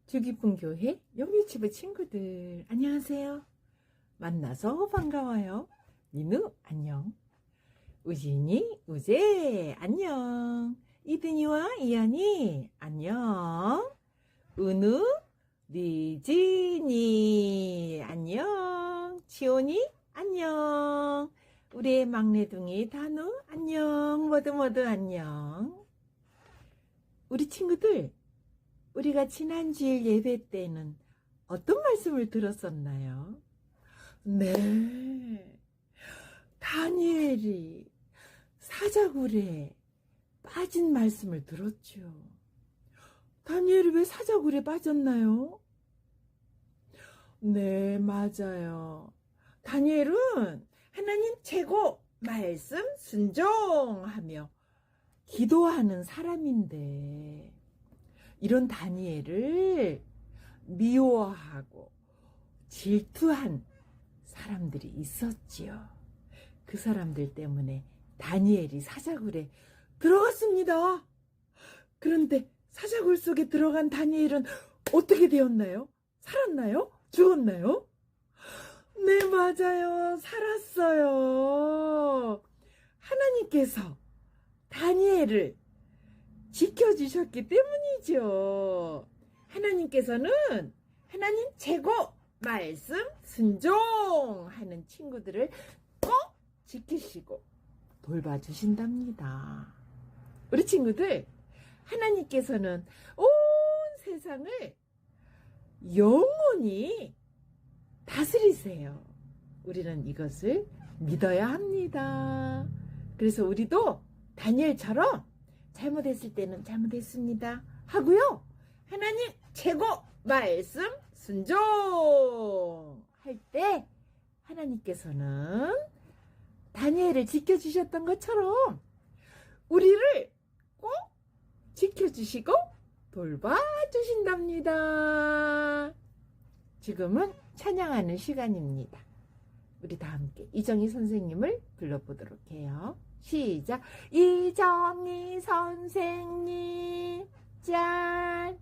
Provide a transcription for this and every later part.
주기분 교회 영유치부 친구들 안녕하세요. 만나서 반가워요. 민우 안녕. 우진이 우재 안녕. 이든이와 이한이 안녕. 은우 리진이 안녕. 지온이 안녕. 우리의 막내둥이 단우 안녕. 모두 안녕. 우리 친구들, 우리가 지난주일 예배 때는 어떤 말씀을 들었었나요? 네, 다니엘이 사자굴에 빠진 말씀을 들었죠. 다니엘이 왜 사자굴에 빠졌나요? 네, 맞아요. 다니엘은 하나님 최고 말씀 순종하며 기도하는 사람인데 이런 다니엘을 미워하고 질투한 사람들이 있었지요. 그 사람들 때문에 다니엘이 사자굴에 들어갔습니다. 그런데 사자굴 속에 들어간 다니엘은 어떻게 되었나요? 살았나요? 죽었나요? 네, 맞아요. 살았어요. 하나님께서 다니엘을 지켜주셨기 때문이죠. 하나님께서는 하나님 최고 말씀 순종하는 친구들을 꼭 지키시고 돌봐주신답니다. 우리 친구들, 하나님께서는 온 세상을 영원히 다스리세요. 우리는 이것을 믿어야 합니다. 그래서 우리도 다니엘처럼 잘못했을 때는 잘못했습니다 하고요, 하나님 최고 말씀 순종할 때 하나님께서는 다니엘을 지켜주셨던 것처럼 우리를 꼭 지켜주시고 돌봐주신답니다. 지금은 찬양하는 시간입니다. 우리 다 함께 이정희 선생님을 불러보도록 해요. 시작. 이정희 선생님 짠.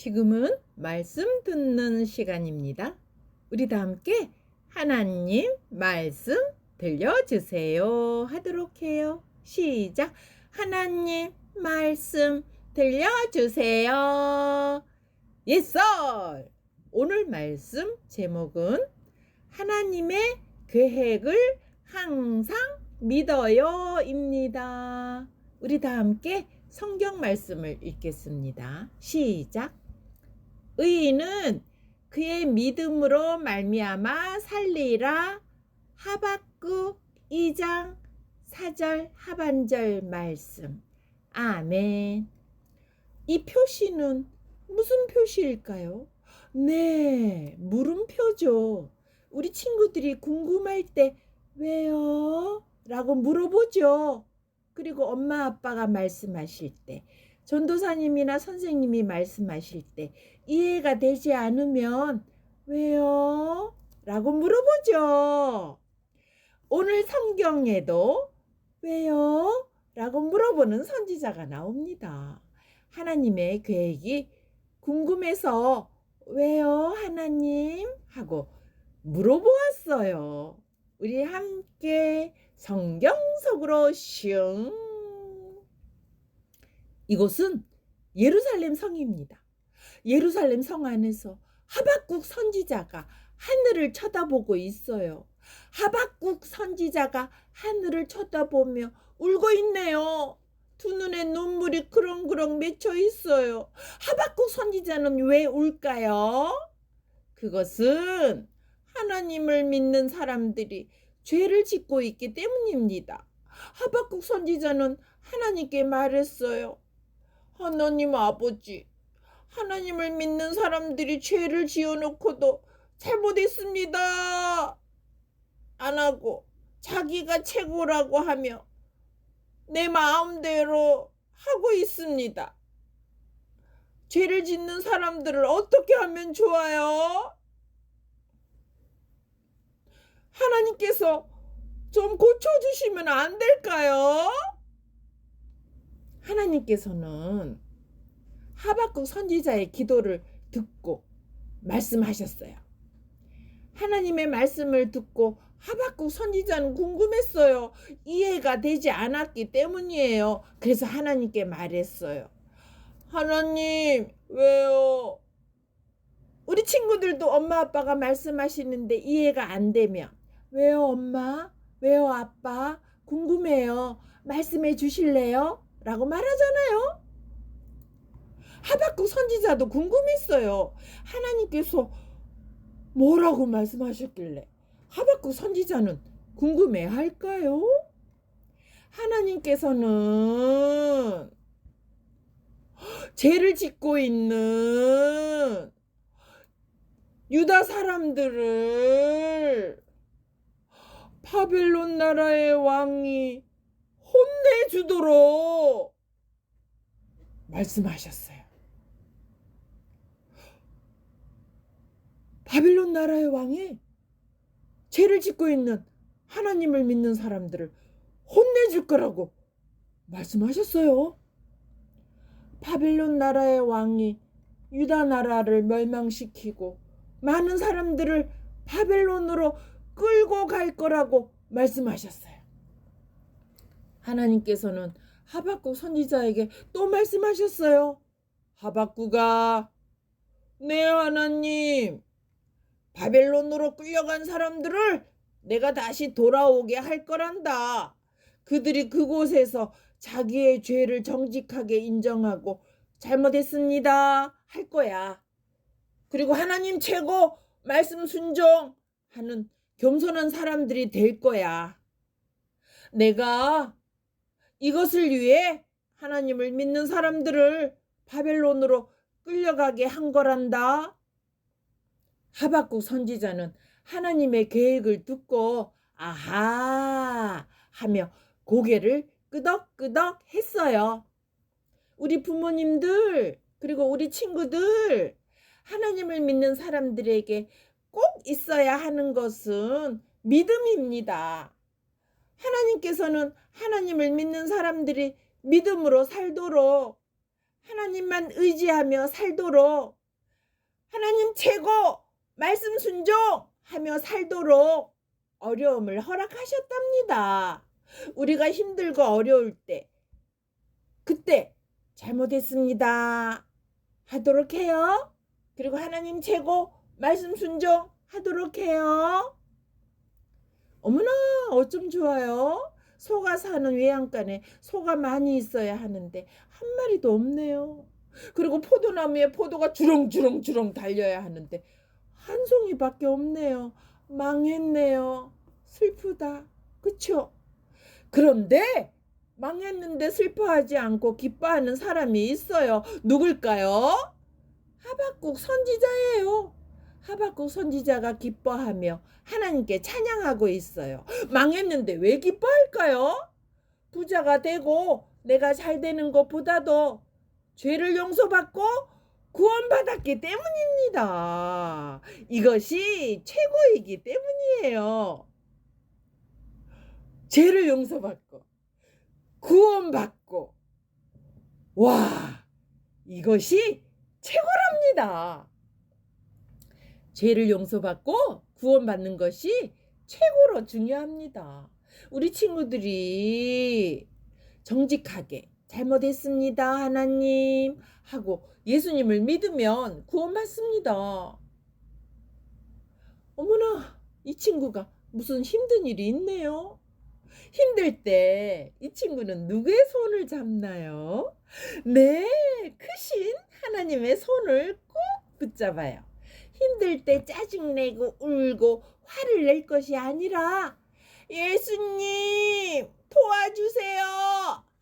지금은 말씀 듣는 시간입니다. 우리 다 함께 하나님 말씀 들려주세요 하도록 해요. 시작. 하나님 말씀 들려주세요. 예썰. 오늘 말씀 제목은 하나님의 계획을 항상 믿어요입니다. 우리 다 함께 성경 말씀을 읽겠습니다. 시작. 의인은 그의 믿음으로 말미암아 살리라. 하박국 2장 4절 하반절 말씀. 아멘. 이 표시는 무슨 표시일까요? 네, 물음표죠. 우리 친구들이 궁금할 때 왜요? 라고 물어보죠. 그리고 엄마 아빠가 말씀하실 때, 전도사님이나 선생님이 말씀하실 때 이해가 되지 않으면 왜요? 라고 물어보죠. 오늘 성경에도 왜요? 라고 물어보는 선지자가 나옵니다. 하나님의 계획이 궁금해서 왜요, 하나님? 하고 물어보았어요. 우리 함께 성경 속으로 슝. 이곳은 예루살렘 성입니다. 예루살렘 성 안에서 하박국 선지자가 하늘을 쳐다보고 있어요. 하박국 선지자가 하늘을 쳐다보며 울고 있네요. 두 눈에 눈물이 그렁그렁 맺혀 있어요. 하박국 선지자는 왜 울까요? 그것은 하나님을 믿는 사람들이 죄를 짓고 있기 때문입니다. 하박국 선지자는 하나님께 말했어요. 하나님 아버지, 하나님을 믿는 사람들이 죄를 지어놓고도 잘못했습니다. 안 하고 자기가 최고라고 하며 내 마음대로 하고 있습니다. 죄를 짓는 사람들을 어떻게 하면 좋아요? 하나님께서 좀 고쳐주시면 안 될까요? 하나님께서는 하박국 선지자의 기도를 듣고 말씀하셨어요. 하나님의 말씀을 듣고 하박국 선지자는 궁금했어요. 이해가 되지 않았기 때문이에요. 그래서 하나님께 말했어요. 하나님, 왜요? 우리 친구들도 엄마 아빠가 말씀하시는데 이해가 안 되면 왜요, 엄마? 왜요, 아빠? 궁금해요. 말씀해 주실래요? 라고 말하잖아요. 하박국 선지자도 궁금했어요. 하나님께서 뭐라고 말씀하셨길래 하박국 선지자는 궁금해할까요? 하나님께서는 죄를 짓고 있는 유다 사람들을 바벨론 나라의 왕이 혼내주도록 말씀하셨어요. 바벨론 나라의 왕이 죄를 짓고 있는 하나님을 믿는 사람들을 혼내줄 거라고 말씀하셨어요. 바벨론 나라의 왕이 유다 나라를 멸망시키고 많은 사람들을 바벨론으로 끌고 갈 거라고 말씀하셨어요. 하나님께서는 하박국 선지자에게 또 말씀하셨어요. 하박국아, 네 하나님, 바벨론으로 끌려간 사람들을 내가 다시 돌아오게 할 거란다. 그들이 그곳에서 자기의 죄를 정직하게 인정하고 잘못했습니다 할 거야. 그리고 하나님 최고, 말씀 순종하는 겸손한 사람들이 될 거야. 내가 이것을 위해 하나님을 믿는 사람들을 바벨론으로 끌려가게 한 거란다. 하박국 선지자는 하나님의 계획을 듣고 아하 하며 고개를 끄덕끄덕 했어요. 우리 부모님들 그리고 우리 친구들, 하나님을 믿는 사람들에게 꼭 있어야 하는 것은 믿음입니다. 하나님께서는 하나님을 믿는 사람들이 믿음으로 살도록, 하나님만 의지하며 살도록, 하나님 최고, 말씀 순종하며 살도록 어려움을 허락하셨답니다. 우리가 힘들고 어려울 때, 그때 잘못했습니다 하도록 해요. 그리고 하나님 최고, 말씀 순종하도록 해요. 어머나, 어쩜 좋아요. 소가 사는 외양간에 소가 많이 있어야 하는데 한 마리도 없네요. 그리고 포도나무에 포도가 주렁주렁주렁 달려야 하는데 한 송이밖에 없네요. 망했네요. 슬프다. 그쵸? 그런데 망했는데 슬퍼하지 않고 기뻐하는 사람이 있어요. 누굴까요? 하박국 선지자예요. 하박국 선지자가 기뻐하며 하나님께 찬양하고 있어요. 망했는데 왜 기뻐할까요? 부자가 되고 내가 잘 되는 것보다도 죄를 용서받고 구원받았기 때문입니다. 이것이 최고이기 때문이에요. 죄를 용서받고 구원받고, 와, 이것이 최고랍니다. 죄를 용서받고 구원받는 것이 최고로 중요합니다. 우리 친구들이 정직하게 잘못했습니다, 하나님 하고 예수님을 믿으면 구원받습니다. 어머나, 이 친구가 무슨 힘든 일이 있네요. 힘들 때 이 친구는 누구의 손을 잡나요? 네, 크신 하나님의 손을 꼭 붙잡아요. 힘들 때 짜증내고 울고 화를 낼 것이 아니라 예수님 도와주세요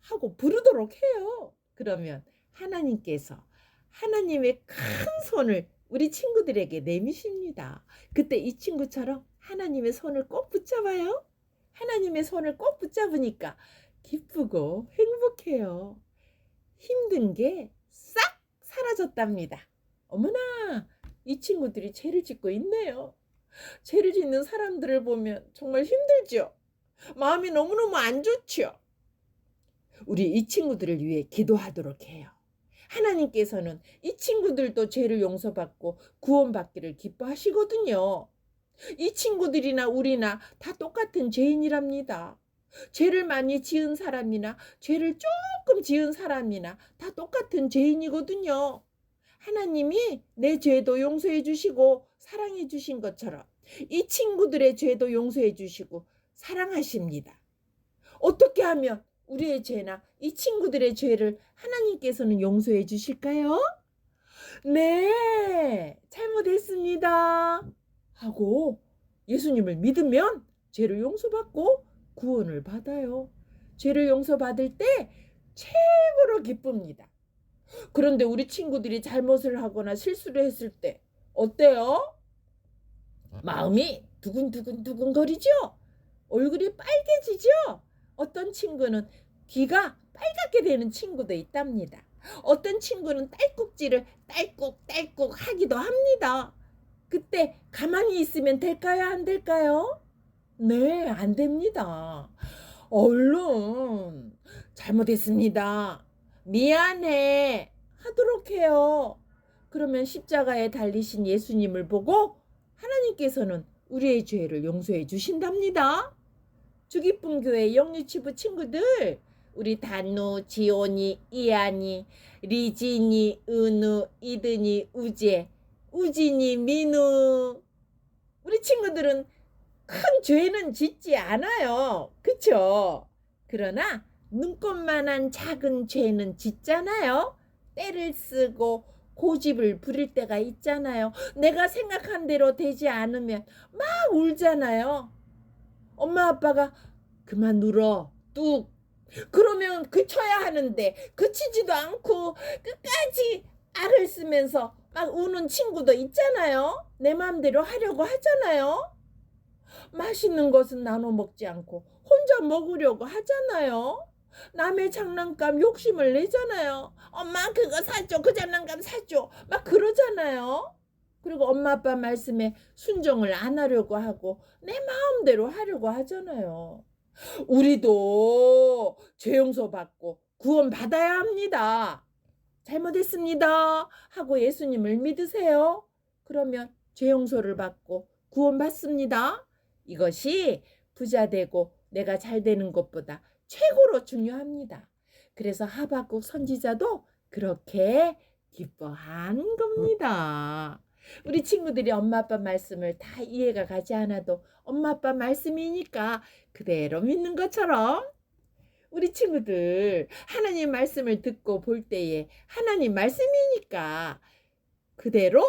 하고 부르도록 해요. 그러면 하나님께서 하나님의 큰 손을 우리 친구들에게 내미십니다. 그때 이 친구처럼 하나님의 손을 꼭 붙잡아요. 하나님의 손을 꼭 붙잡으니까 기쁘고 행복해요. 힘든 게 싹 사라졌답니다. 어머나, 이 친구들이 죄를 짓고 있네요. 죄를 짓는 사람들을 보면 정말 힘들죠. 마음이 너무너무 안 좋죠. 우리 이 친구들을 위해 기도하도록 해요. 하나님께서는 이 친구들도 죄를 용서받고 구원받기를 기뻐하시거든요. 이 친구들이나 우리나 다 똑같은 죄인이랍니다. 죄를 많이 지은 사람이나 죄를 조금 지은 사람이나 다 똑같은 죄인이거든요. 하나님이 내 죄도 용서해 주시고 사랑해 주신 것처럼 이 친구들의 죄도 용서해 주시고 사랑하십니다. 어떻게 하면 우리의 죄나 이 친구들의 죄를 하나님께서는 용서해 주실까요? 네, 잘못했습니다 하고 예수님을 믿으면 죄를 용서받고 구원을 받아요. 죄를 용서받을 때 최고로 기쁩니다. 그런데 우리 친구들이 잘못을 하거나 실수를 했을 때 어때요? 마음이 두근두근 거리죠? 얼굴이 빨개지죠? 어떤 친구는 귀가 빨갛게 되는 친구도 있답니다. 어떤 친구는 딸꾹질을 딸꾹딸꾹 하기도 합니다. 그때 가만히 있으면 될까요? 안 될까요? 네, 안 됩니다. 얼른 잘못했습니다. 미안해 하도록 해요. 그러면 십자가에 달리신 예수님을 보고 하나님께서는 우리의 죄를 용서해 주신답니다. 주기쁨교회 영유치부 친구들, 우리 단우, 지온이, 이안이, 리진이, 은우, 이든이, 우재, 우진이, 민우, 우리 친구들은 큰 죄는 짓지 않아요. 그쵸? 그러나 눈꽃만한 작은 죄는 짓잖아요. 때를 쓰고 고집을 부릴 때가 있잖아요. 내가 생각한 대로 되지 않으면 막 울잖아요. 엄마 아빠가 그만 울어 뚝 그러면 그쳐야 하는데 그치지도 않고 끝까지 악을 쓰면서 막 우는 친구도 있잖아요. 내 마음대로 하려고 하잖아요. 맛있는 것은 나눠 먹지 않고 혼자 먹으려고 하잖아요. 남의 장난감 욕심을 내잖아요. 엄마 그거 사줘, 그 장난감 사줘 막 그러잖아요. 그리고 엄마 아빠 말씀에 순종을 안 하려고 하고 내 마음대로 하려고 하잖아요. 우리도 죄 용서받고 구원 받아야 합니다. 잘못했습니다 하고 예수님을 믿으세요. 그러면 죄 용서를 받고 구원 받습니다. 이것이 부자 되고 내가 잘 되는 것보다 최고로 중요합니다. 그래서 하박국 선지자도 그렇게 기뻐한 겁니다. 우리 친구들이 엄마 아빠 말씀을 다 이해가 가지 않아도 엄마 아빠 말씀이니까 그대로 믿는 것처럼 우리 친구들 하나님 말씀을 듣고 볼 때에 하나님 말씀이니까 그대로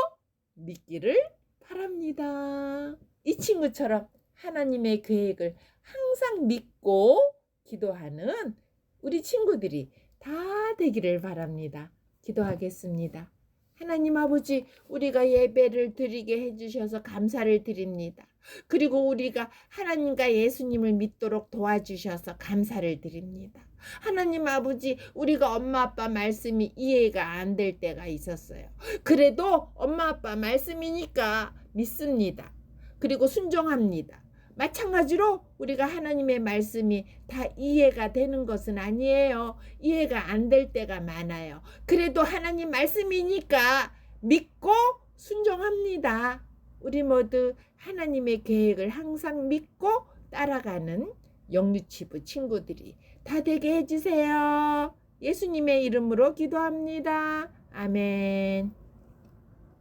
믿기를 바랍니다. 이 친구처럼 하나님의 계획을 항상 믿고 기도하는 우리 친구들이 다 되기를 바랍니다. 기도하겠습니다. 하나님 아버지, 우리가 예배를 드리게 해주셔서 감사를 드립니다. 그리고 우리가 하나님과 예수님을 믿도록 도와주셔서 감사를 드립니다. 하나님 아버지, 우리가 엄마 아빠 말씀이 이해가 안 될 때가 있었어요. 그래도 엄마 아빠 말씀이니까 믿습니다. 그리고 순종합니다. 마찬가지로 우리가 하나님의 말씀이 다 이해가 되는 것은 아니에요. 이해가 안 될 때가 많아요. 그래도 하나님 말씀이니까 믿고 순종합니다. 우리 모두 하나님의 계획을 항상 믿고 따라가는 영유치부 친구들이 다 되게 해주세요. 예수님의 이름으로 기도합니다. 아멘.